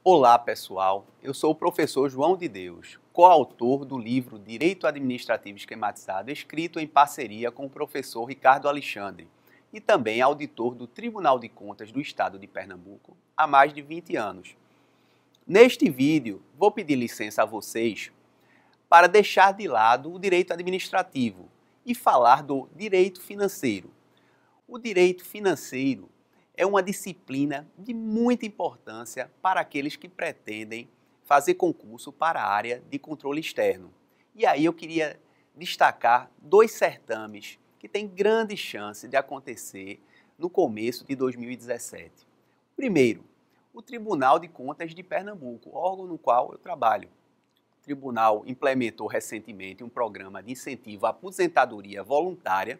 Olá, pessoal. Eu sou o professor João de Deus, coautor do livro Direito Administrativo Esquematizado, escrito em parceria com o professor Ricardo Alexandre, e também auditor do Tribunal de Contas do Estado de Pernambuco há mais de 20 anos. Neste vídeo, vou pedir licença a vocês para deixar de lado o direito administrativo e falar do direito financeiro. O direito financeiro é uma disciplina de muita importância para aqueles que pretendem fazer concurso para a área de controle externo. E aí eu queria destacar dois certames que têm grande chance de acontecer no começo de 2017. Primeiro, o Tribunal de Contas de Pernambuco, órgão no qual eu trabalho. O tribunal implementou recentemente um programa de incentivo à aposentadoria voluntária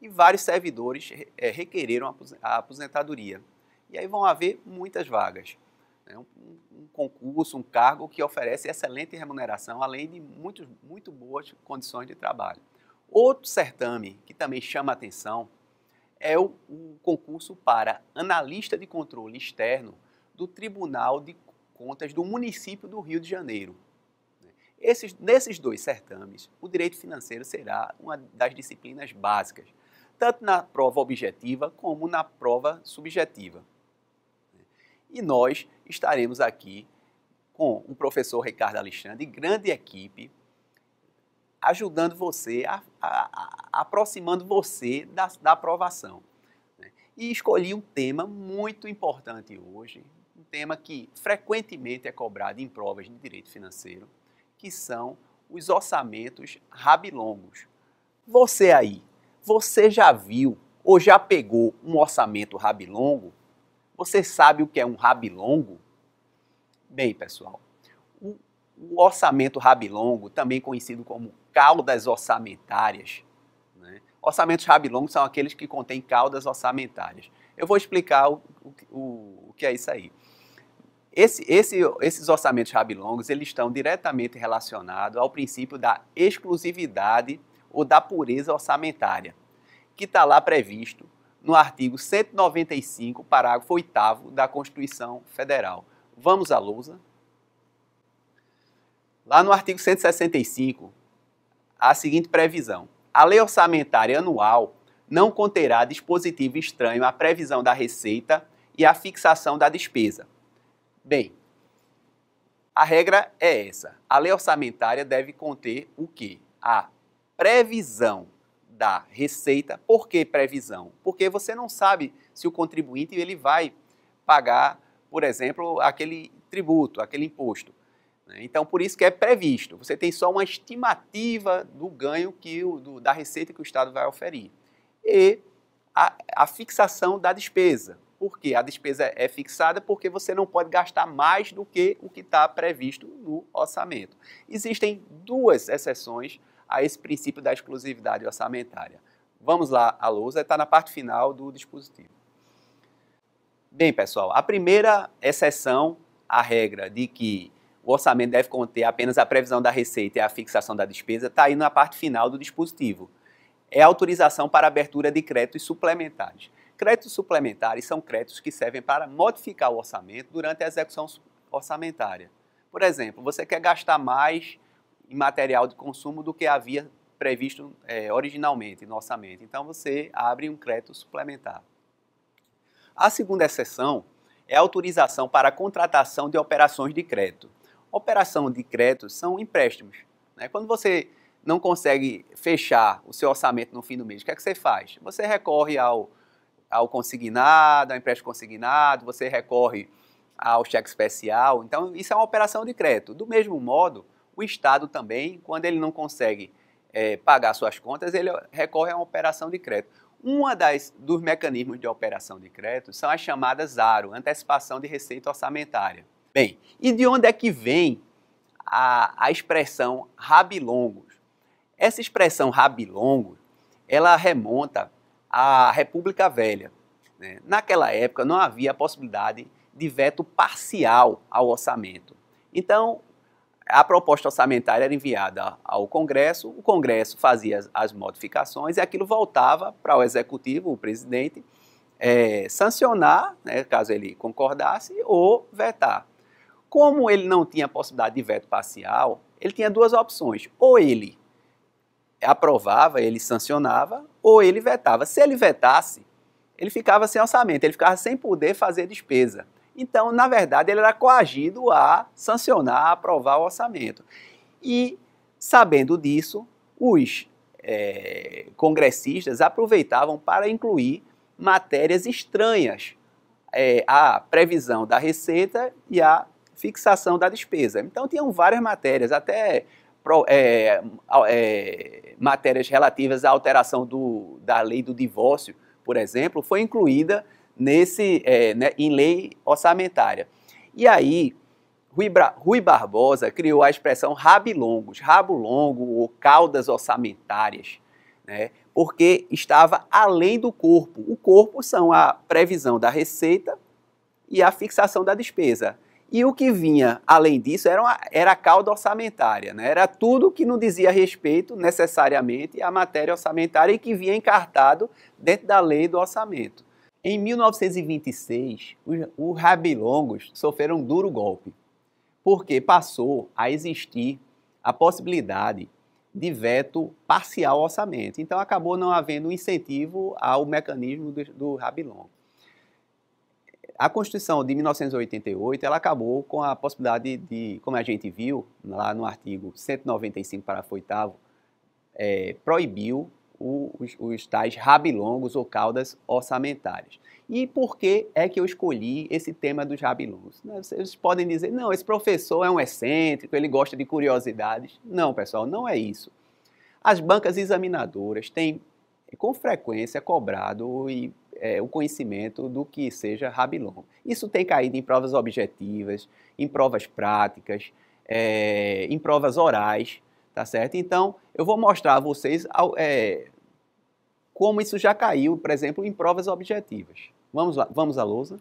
e vários servidores requereram a aposentadoria. E aí vão haver muitas vagas. Um concurso, um cargo que oferece excelente remuneração, além de muito boas condições de trabalho. Outro certame que também chama a atenção é o concurso para analista de controle externo do Tribunal de Contas do município do Rio de Janeiro. Nesses dois certames, o direito financeiro será uma das disciplinas básicas, tanto na prova objetiva como na prova subjetiva. E nós estaremos aqui com o professor Ricardo Alexandre, grande equipe, ajudando você, aproximando você da aprovação. E escolhi um tema muito importante hoje, um tema que frequentemente é cobrado em provas de direito financeiro, que são os orçamentos rabilongos. Você já viu ou já pegou um orçamento rabilongo? Você sabe o que é um rabilongo? Bem, pessoal, o orçamento rabilongo, também conhecido como caudas orçamentárias, né? Orçamentos rabilongos são aqueles que contêm caudas orçamentárias. Eu vou explicar o que é isso aí. Esses orçamentos rabilongos, eles estão diretamente relacionados ao princípio da exclusividade ou da pureza orçamentária, que está lá previsto no artigo 195, parágrafo 8º da Constituição Federal. Vamos à lousa? Lá no artigo 165, há a seguinte previsão: a lei orçamentária anual não conterá dispositivo estranho à previsão da receita e à fixação da despesa. Bem, a regra é essa. A lei orçamentária deve conter o quê? A previsão da receita. Por que previsão? Porque você não sabe se o contribuinte ele vai pagar, por exemplo, aquele tributo, aquele imposto. Então, por isso que é previsto. Você tem só uma estimativa do ganho da receita que o Estado vai oferir. E a fixação da despesa. Por quê? A despesa é fixada porque você não pode gastar mais do que o que está previsto no orçamento. Existem duas exceções a esse princípio da exclusividade orçamentária. Vamos lá, a lousa está na parte final do dispositivo. Bem, pessoal, a primeira exceção à regra de que o orçamento deve conter apenas a previsão da receita e a fixação da despesa está aí na parte final do dispositivo. É a autorização para abertura de créditos suplementares. Créditos suplementares são créditos que servem para modificar o orçamento durante a execução orçamentária. Por exemplo, você quer gastar mais em material de consumo do que havia previsto originalmente no orçamento. Então, você abre um crédito suplementar. A segunda exceção é a autorização para a contratação de operações de crédito. Operação de crédito são empréstimos. Quando você não consegue fechar o seu orçamento no fim do mês, o que é que você faz? Você recorre ao consignado, ao empréstimo consignado, você recorre ao cheque especial. Então, isso é uma operação de crédito. Do mesmo modo, o Estado também, quando ele não consegue pagar suas contas, ele recorre a uma operação de crédito. Dos mecanismos de operação de crédito são as chamadas ARO, Antecipação de Receita Orçamentária. Bem, e de onde é que vem a expressão rabilongos? Essa expressão rabilongos, ela remonta à República Velha. Naquela época não havia a possibilidade de veto parcial ao orçamento. Então, a proposta orçamentária era enviada ao Congresso, o Congresso fazia as modificações e aquilo voltava para o Executivo, o presidente, sancionar, caso ele concordasse, ou vetar. Como ele não tinha possibilidade de veto parcial, ele tinha duas opções. Ou ele aprovava, ele sancionava, ou ele vetava. Se ele vetasse, ele ficava sem orçamento, ele ficava sem poder fazer despesa. Então, na verdade, ele era coagido a sancionar, a aprovar o orçamento. E, sabendo disso, os congressistas aproveitavam para incluir matérias estranhas à previsão da receita e à fixação da despesa. Então, tinham várias matérias, até matérias relativas à alteração da lei do divórcio, por exemplo, foi incluída em lei orçamentária. E aí, Rui Barbosa criou a expressão rabilongos, rabo longo ou caudas orçamentárias, né, porque estava além do corpo. O corpo são a previsão da receita e a fixação da despesa. E o que vinha além disso era a cauda orçamentária, né? Era tudo que não dizia respeito necessariamente à matéria orçamentária e que vinha encartado dentro da lei do orçamento. Em 1926, os rabilongos sofreram um duro golpe, porque passou a existir a possibilidade de veto parcial ao orçamento. Então acabou não havendo incentivo ao mecanismo do rabilongo. A Constituição de 1988, ela acabou com a possibilidade de, como a gente viu lá no artigo 195, parágrafo 8º, proibiu os tais rabilongos ou caudas orçamentárias. E por que é que eu escolhi esse tema dos rabilongos? Vocês podem dizer, não, esse professor é um excêntrico, ele gosta de curiosidades. Não, pessoal, não é isso. As bancas examinadoras têm, com frequência, cobrado o conhecimento do que seja rabilongo. Isso tem caído em provas objetivas, em provas práticas, em provas orais, tá certo? Então, eu vou mostrar a vocês como isso já caiu, por exemplo, em provas objetivas. Vamos lá, vamos à lousa.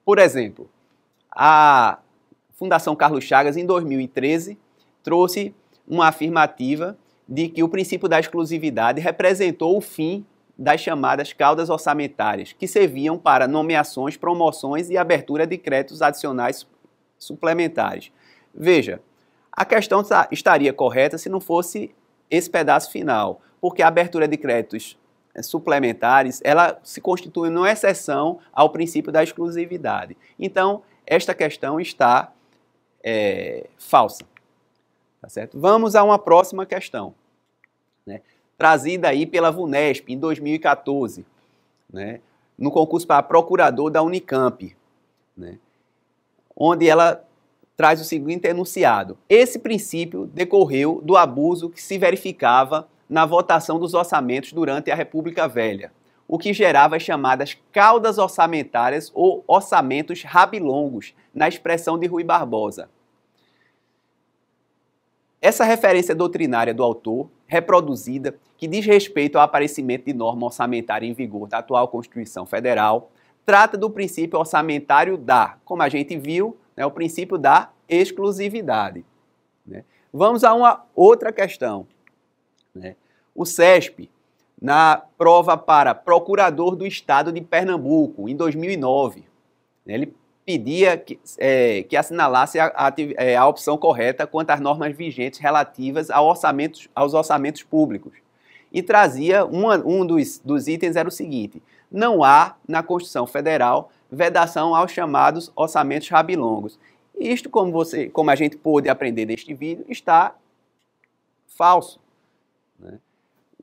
Por exemplo, a Fundação Carlos Chagas, em 2013, trouxe uma afirmativa de que o princípio da exclusividade representou o fim das chamadas caudas orçamentárias, que serviam para nomeações, promoções e abertura de créditos adicionais suplementares. Veja, a questão estaria correta se não fosse esse pedaço final, porque a abertura de créditos suplementares, ela se constitui numa exceção ao princípio da exclusividade. Então, esta questão está falsa. Tá certo? Vamos a uma próxima questão, né, trazida aí pela VUNESP em 2014, né, no concurso para procurador da Unicamp, né, onde ela traz o seguinte enunciado: esse princípio decorreu do abuso que se verificava na votação dos orçamentos durante a República Velha, o que gerava as chamadas caudas orçamentárias ou orçamentos rabilongos, na expressão de Rui Barbosa. Essa referência doutrinária do autor, reproduzida, que diz respeito ao aparecimento de norma orçamentária em vigor da atual Constituição Federal, trata do princípio orçamentário como a gente viu, né, o princípio da exclusividade. Né? Vamos a uma outra questão. Né? O CESP, na prova para procurador do Estado de Pernambuco, em 2009, né, ele pedia que assinalasse a opção correta quanto às normas vigentes relativas aos orçamentos públicos. E trazia, um dos itens era o seguinte: não há na Constituição Federal vedação aos chamados orçamentos rabilongos. Isto, como a gente pôde aprender neste vídeo, está falso. Né?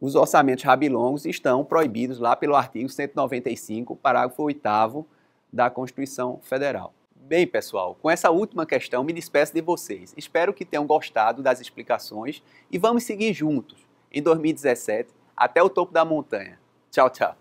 Os orçamentos rabilongos estão proibidos lá pelo artigo 195, parágrafo 8º da Constituição Federal. Bem, pessoal, com essa última questão me despeço de vocês. Espero que tenham gostado das explicações e vamos seguir juntos em 2017 até o topo da montanha. Tchau, tchau.